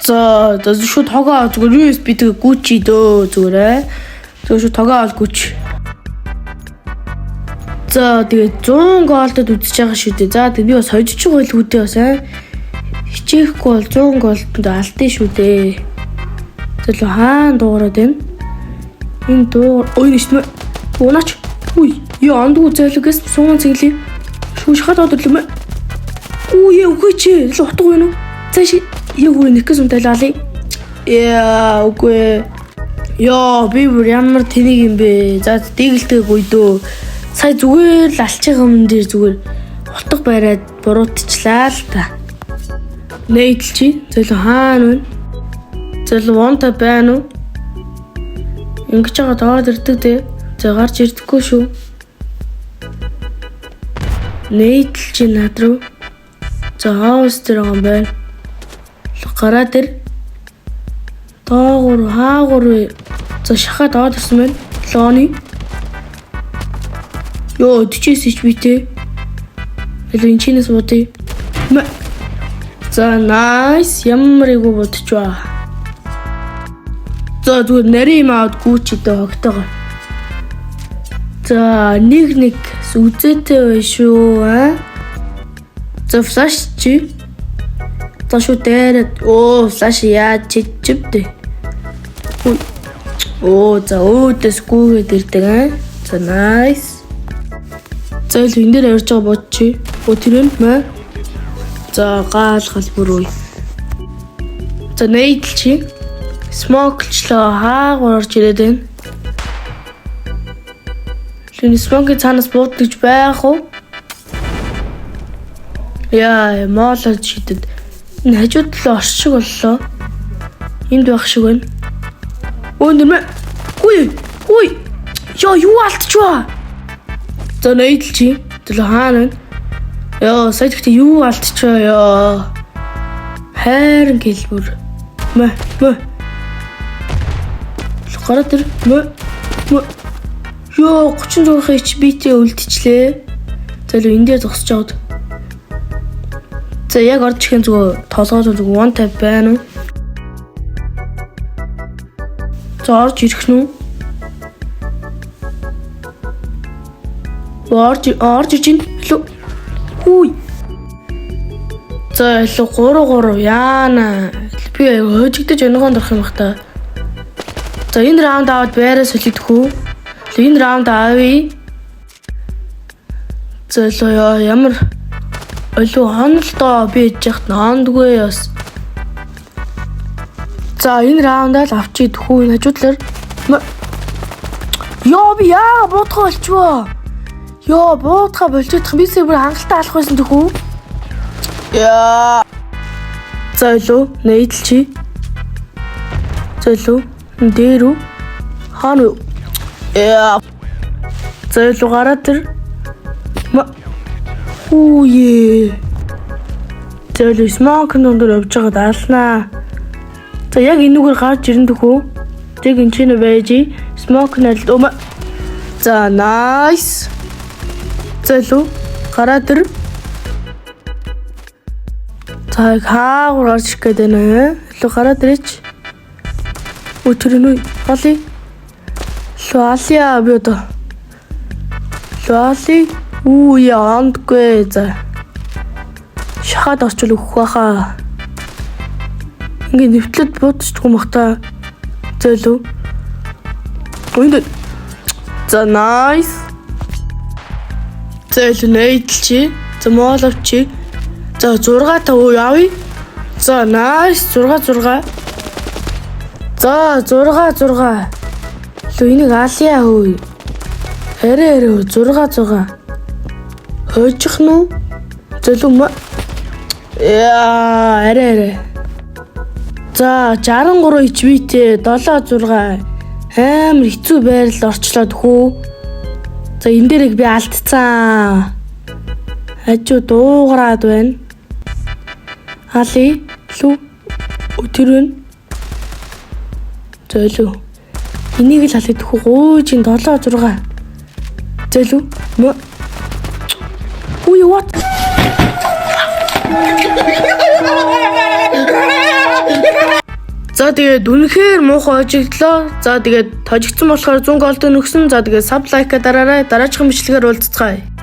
За шууд тоогоо зүгээр USB-тэй гүчи дөө зүгээрээ. Зүгээр шууд тоогоо авал гүч. За тэгээд 100 голдод үзэж байгаа шүү дээ. За тэгээд би бас хожиж байгаа л үүдээ бас хичээхгүй бол 100 голдод алдсан шүү дээ. Зөвлөө хаана дуурайд байна? Энэ дуу ой нэшмэ. Унаач. Үй, яа андгүй зайлгээс суун цэглээ. Шүүшхад одлоо мэ. Үй үгүй л утга байна уу? Цааш яг үгүй нэг гэсэн тайлаалаа. Яа үгүй. Яа би бүр ямар тэнийг юм бэ? За дийгэлтэйг үйдөө. Сая зүгээр л алж байгаа юм дээр зүгээр утга бариад буруутчлаа л та. Нээдэлчи зөвлөө хаана вэ? Зөвлөө вонта байна уу? Ингэж байгаа доод ирдэг дээ. За гарч ирдэггүй шүү. Нээдэлчи над руу. За хаус дээр байгаа юм байна. Гараа дээр. Доогуур хаагуур. За шахаа доод ирсэн байна. Лооны. Йоо тийчээс ич битээ. Эло энэ чинээс бодъё. За nice ямар игу бодчихваа. За зүгээр нарийн маад гүүчтэй хогтойгоо. За нэг үзээтэй бай шүү аа. За флаш чи. За шүү дээр флаш яа чичвдэ. За өөдөс гүүгээд ирдэг аа. За nice. За л энэ дээр ярьж байгаа бодчих. Тэр нь маа. За гаалгал бүр үе. За нээдэлчи. Смоклчлоо хаагуур орж ирээд байна. Лүний смокийн цаанаас буудагч байх уу? Яа, моолод шидэд. Энэ хажууд л оршиг боллоо. Энд байх шиг байна. Нэрмэ. Үй. Яа, юу алдчихваа? За нээдэлчи. Төлөө хаана вэ? Яа, сая гэхдээ юу алдчихваа яа. Хайран гэлбүр. Мэ. Гараа тэр мө. Ёо 36 HP-тэй үлдчихлээ. За л энэ дээр зогсож аваад. За яг орж ихэн зүгээр толгой зүгээр one tap байна уу? За орж ирэх нь үү? Орж ич ин. Хүй. За илүү 3 яана. Би хожигдож өнгөнд орох юм бах та. За энэ раунд аваад байраа солидох үү? Энэ раунд авъя. За ямар олоо хонолтоо би ээж яхад наандгүй яс. За энэ раундаа л авчиж идэх үү? Энэ хажуудлаар. Яа би яа бодгоо олчвоо. Яа боодгаа болчихдох би бүр хангалттай алах байсан дэх үү? Яа. За олоо нээдэлчи. За олоо дээр үү? Хаана вэ? Яа. За олоо гараа тэр. Хүүе. За олоо смок нөндөр явж байгаа даалнаа. За яг энүүгээр гарч ирэн дэх үү? Тэг энэ чинь байж смок нал. За nice. За олоо гараа тэр. За хаагуур гарч ирэх гээд байна. Олоо гараа тэрч. Өтөрнөө холи. Луалиа би одоо. Луали. Яандгүй за. Шахаад орчвол өгөх байхаа. Ингээ нэвтлээд бодчихгүй мах та. Зөөлөө. Гүнд. За nice. Зөөлөө нээдэлчи. За мооловчи. За 6 та уу явъя. За nice 6. За 6. Лөө энийг алиа хөөе. Арай 6. Хойчих нь уу? Зөлөө. Яа, арай. За 63 HP-тэй 7 амар хэцүү байрал орчлоод хөө. За энэ дээрийг би алдцсан. Хажуу дуугараад байна. Али лүү өтөрөн. Зөлөө. Энийг л халах дөхөө гоочин 7 Зөлөө. What? За тэгээд үнэхээр муухай хожигдлоо. За тэгээд хожигдсан болохоор 100 голд өгсөн. За тэгээд саб лайка дараарай. Дараачихан бичлэгээр уулзцгаая.